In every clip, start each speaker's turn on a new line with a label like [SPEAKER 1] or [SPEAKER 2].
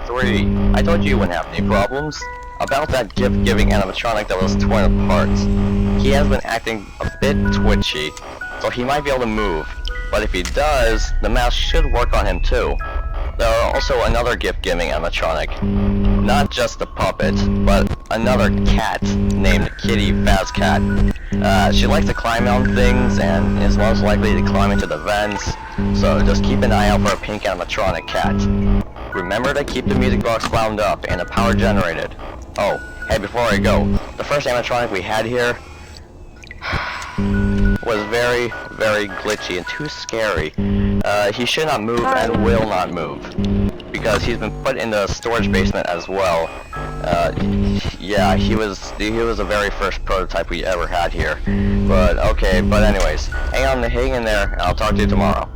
[SPEAKER 1] 3. I told you wouldn't have any problems. About that gift-giving animatronic that was torn apart. He has been acting a bit twitchy, so he might be able to move. But if he does, the mouse should work on him too. There are also another gift-giving animatronic. Not just a puppet, but another cat named Kitty Fazcat. She likes to climb on things and is most likely to climb into the vents, so just keep an eye out for a pink animatronic cat. Remember to keep the music box wound up and the power generated. Oh, hey, before I go, the first animatronic we had here was very, very glitchy and too scary. He should not move and will not move, because he's been put in the storage basement as well. Yeah, he was the very first prototype we ever had here. But okay, but anyways, hang in there, and I'll talk to you tomorrow.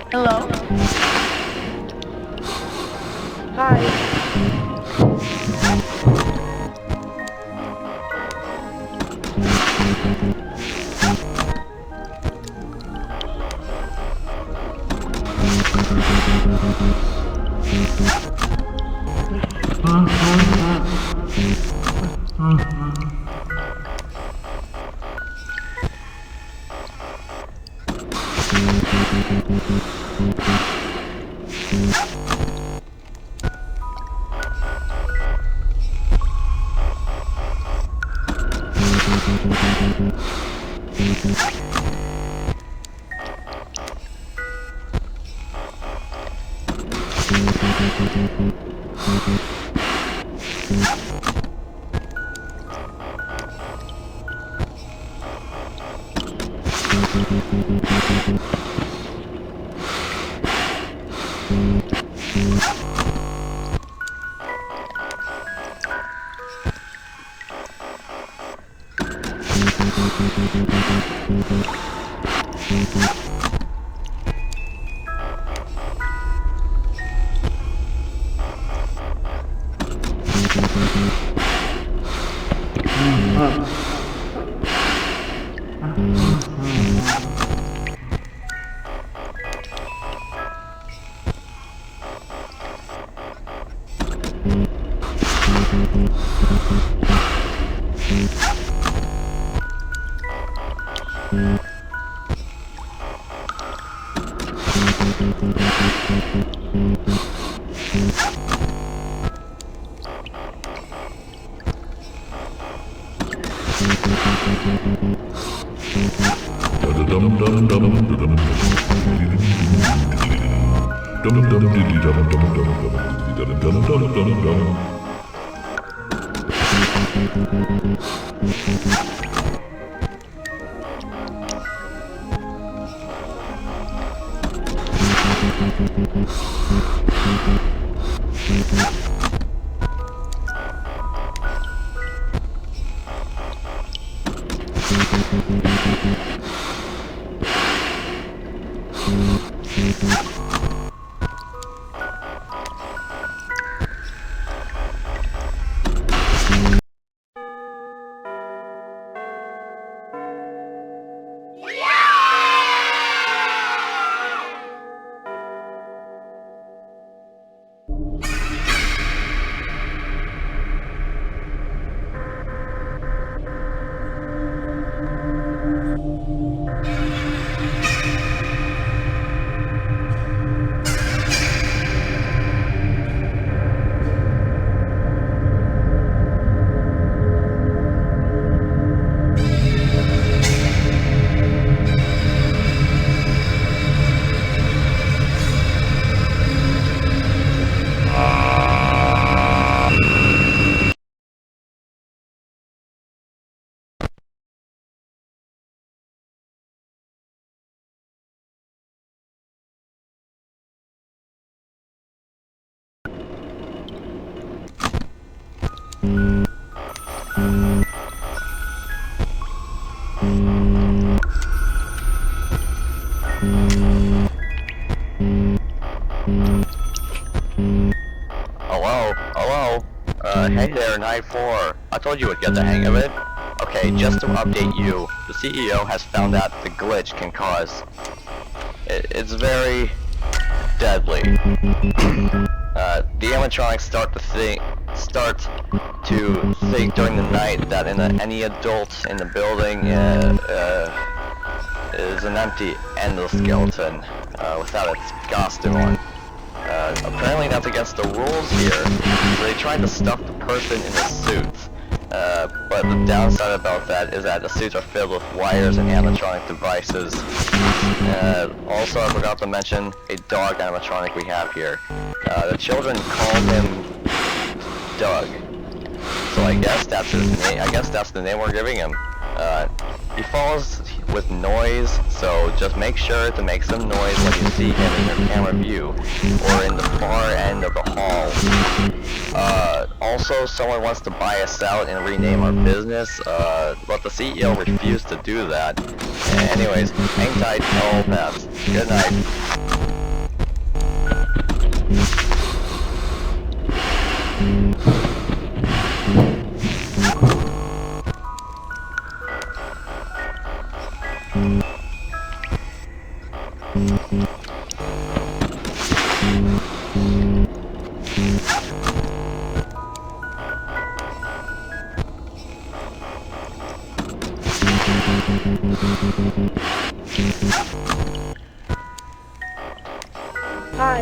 [SPEAKER 2] Hello? Hi.
[SPEAKER 1] Hello? Hello? Hey there, Night 4. I told you would get the hang of it. Okay, just to update you, the CEO has found out the glitch can cause... It's very... deadly. The animatronics start to think during the night that any adult in the building is an empty endoskeleton without its costume on. Apparently that's against the rules here, so they tried to stuff the person in a suit. But the downside about that is that the suits are filled with wires and animatronic devices. Also, I forgot to mention a dog animatronic we have here. The children called him Doug. So I guess that's his name. I guess that's the name we're giving him. He follows with noise, so just make sure to make some noise when you see him in your camera view or in the far end of the hall. Also, someone wants to buy us out and rename our business, but the CEO refused to do that. Anyways, hang tight, all pass. Good night.
[SPEAKER 2] Hi.